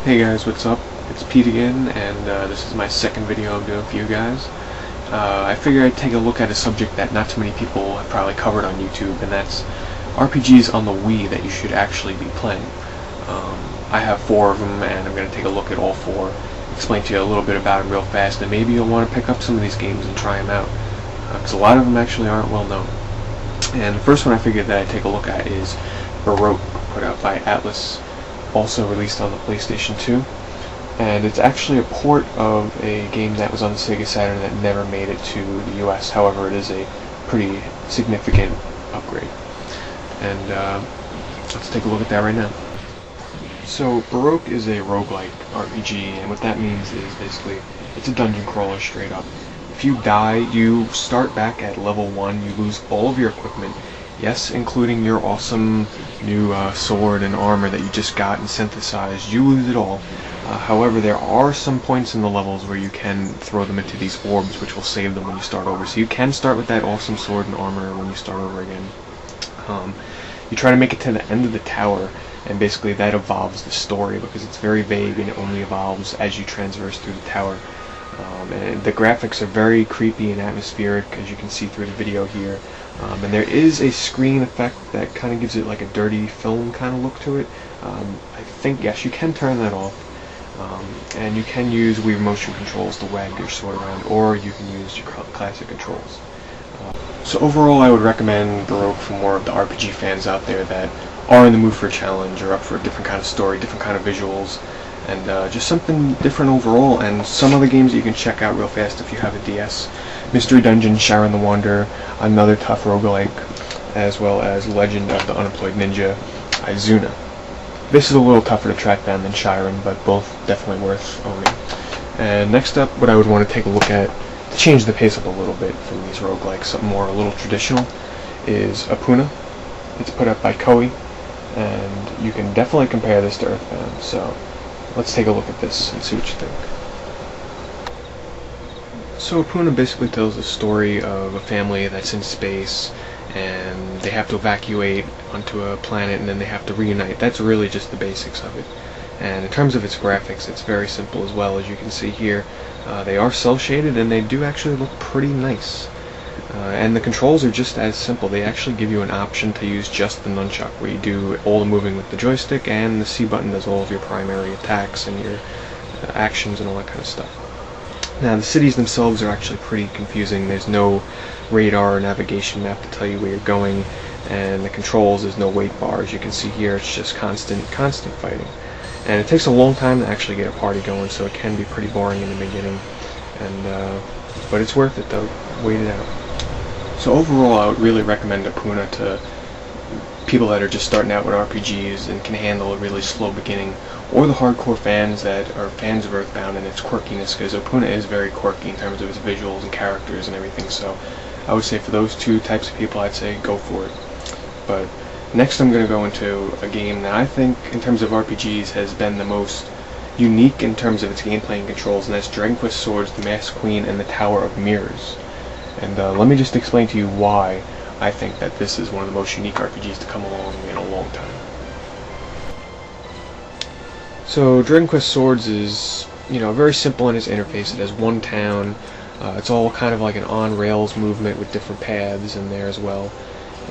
Hey guys, what's up? It's Pete again, and this is my second video I'm doing for you guys. I figured I'd take a look at a subject that not too many people have probably covered on YouTube, and that's RPGs on the Wii that you should actually be playing. I have 4 of them, and I'm going to take a look at all 4, explain to you a little bit about them real fast, and maybe you'll want to pick up some of these games and try them out, because a lot of them actually aren't well known. And the first one I figured that I'd take a look at is Baroque, put out by Atlas, also released on the PlayStation 2, and it's actually a port of a game that was on the Sega Saturn that never made it to the US. However, it is a pretty significant upgrade, and let's take a look at that right now. So Baroque is a roguelike RPG, and what that means is basically it's a dungeon crawler straight up. If you die, you start back at level 1, you lose all of your equipment, yes, including your awesome new sword and armor that you just got and synthesized. You lose it all. However, there are some points in the levels where you can throw them into these orbs, which will save them when you start over. So you can start with that awesome sword and armor when you start over again. You try to make it to the end of the tower, and basically that evolves the story, because it's very vague and it only evolves as you transverse through the tower. And the graphics are very creepy and atmospheric, as you can see through the video here. And there is a screen effect that kind of gives it like a dirty film kind of look to it. I think, yes, you can turn that off. And you can use Wii motion controls to wag your sword around, or you can use your classic controls. So overall, I would recommend Baroque for more of the RPG fans out there that are in the mood for a challenge, or up for a different kind of story, different kind of visuals, and just something different overall. And some other games that you can check out real fast if you have a DS. Mystery Dungeon, Sharon the Wanderer, another tough roguelike, as well as Legend of the Unemployed Ninja, Izuna. This is a little tougher to track down than Sharon, but both definitely worth owning. And next up, what I would want to take a look at, to change the pace up a little bit from these roguelikes, something more a little traditional, is Epuna. It's put up by Koei, and you can definitely compare this to Earthbound, so let's take a look at this and see what you think. So Epuna basically tells the story of a family that's in space, and they have to evacuate onto a planet, and then they have to reunite. That's really just the basics of it. And in terms of its graphics, it's very simple as well. As you can see here, they are cel-shaded, and they do actually look pretty nice. And the controls are just as simple. They actually give you an option to use just the nunchuck, where you do all the moving with the joystick, and the C button does all of your primary attacks and your actions and all that kind of stuff. Now, the cities themselves are actually pretty confusing. There's no radar or navigation map to tell you where you're going, and the controls, there's no weight bar. As you can see here, it's just constant fighting. And it takes a long time to actually get a party going, so it can be pretty boring in the beginning. And but it's worth it though. Wait it out. So overall, I would really recommend Epuna to people that are just starting out with RPGs and can handle a really slow beginning, or the hardcore fans that are fans of Earthbound and its quirkiness, because Epuna is very quirky in terms of its visuals and characters and everything. So I would say for those two types of people, I'd say go for it. But next I'm going to go into a game that I think, in terms of RPGs, has been the most unique in terms of its gameplay and controls, and that's Dragon Quest Swords, the Masked Queen, and the Tower of Mirrors. And let me just explain to you why I think that this is one of the most unique RPGs to come along in a long time. So Dragon Quest Swords is, very simple in its interface. It has one town. It's all kind of like an on-rails movement with different paths in there as well.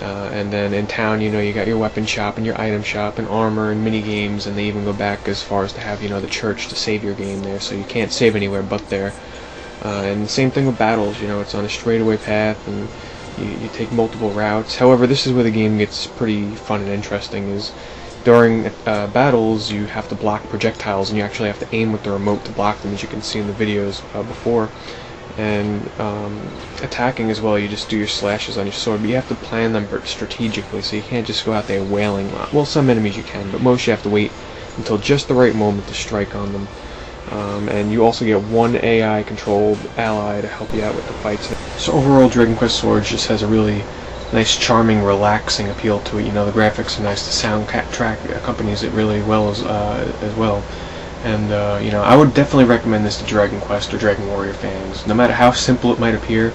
And then in town, you got your weapon shop and your item shop and armor and mini games, and they even go back as far as to have, the church to save your game there, so you can't save anywhere but there. And same thing with battles, it's on a straightaway path, and you take multiple routes. However, this is where the game gets pretty fun and interesting, is during battles you have to block projectiles, and you actually have to aim with the remote to block them, as you can see in the videos before. And attacking as well, you just do your slashes on your sword, but you have to plan them strategically, so you can't just go out there wailing. Well, some enemies you can, but most you have to wait until just the right moment to strike on them. And you also get one AI-controlled ally to help you out with the fights. So overall, Dragon Quest Swords just has a really nice, charming, relaxing appeal to it. The graphics are nice, the soundtrack accompanies it really well as well. And I would definitely recommend this to Dragon Quest or Dragon Warrior fans. No matter how simple it might appear,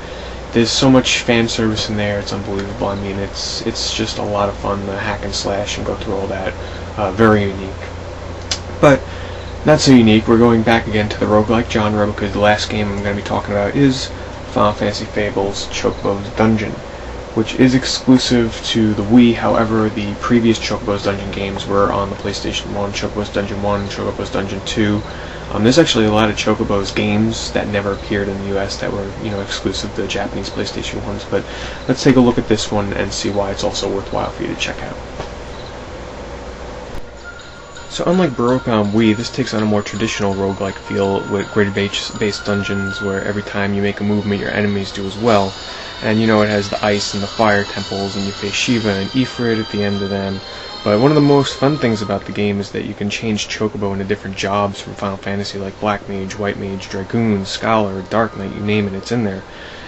there's so much fan service in there, it's unbelievable. I mean, it's just a lot of fun to hack and slash and go through all that. Very unique. But Not so unique. We're going back again to the roguelike genre because the last game I'm going to be talking about is Final Fantasy Fables Chocobos Dungeon, which is exclusive to the Wii. However, the previous Chocobos Dungeon games were on the PlayStation 1, Chocobos Dungeon 1, Chocobos Dungeon 2. There's actually a lot of Chocobos games that never appeared in the US that were, exclusive to the Japanese PlayStation ones, but let's take a look at this one and see why it's also worthwhile for you to check out. So unlike Baroque on Wii, this takes on a more traditional roguelike feel with grid-based dungeons where every time you make a movement your enemies do as well. And it has the ice and the fire temples, and you face Shiva and Ifrit at the end of them. But one of the most fun things about the game is that you can change Chocobo into different jobs from Final Fantasy, like Black Mage, White Mage, Dragoon, Scholar, Dark Knight, you name it, it's in there.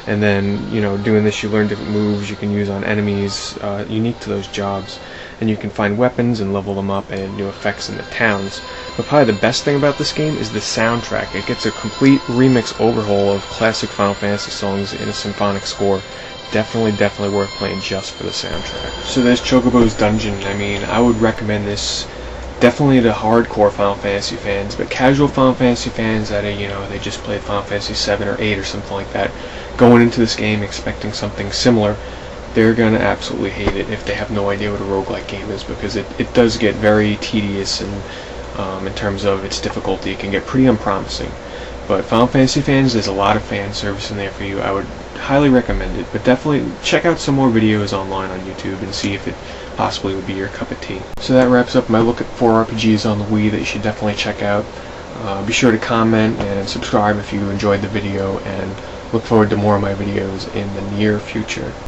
And then, doing this you learn different moves you can use on enemies unique to those jobs. And you can find weapons and level them up and new effects in the towns. But probably the best thing about this game is the soundtrack. It gets a complete remix overhaul of classic Final Fantasy songs in a symphonic score. Definitely worth playing just for the soundtrack. So there's Chocobos Dungeon. I would recommend this definitely to hardcore Final Fantasy fans, but casual Final Fantasy fans that they just played Final Fantasy 7 or 8 or something like that, going into this game expecting something similar, they're gonna absolutely hate it if they have no idea what a roguelike game is, because it does get very tedious, and in terms of its difficulty it can get pretty unpromising. But Final Fantasy fans, there's a lot of fan service in there for you. I would highly recommend it, but definitely check out some more videos online on YouTube and see if it possibly would be your cup of tea. So that wraps up my look at 4 RPGs on the Wii that you should definitely check out. Be sure to comment and subscribe if you enjoyed the video, and look forward to more of my videos in the near future.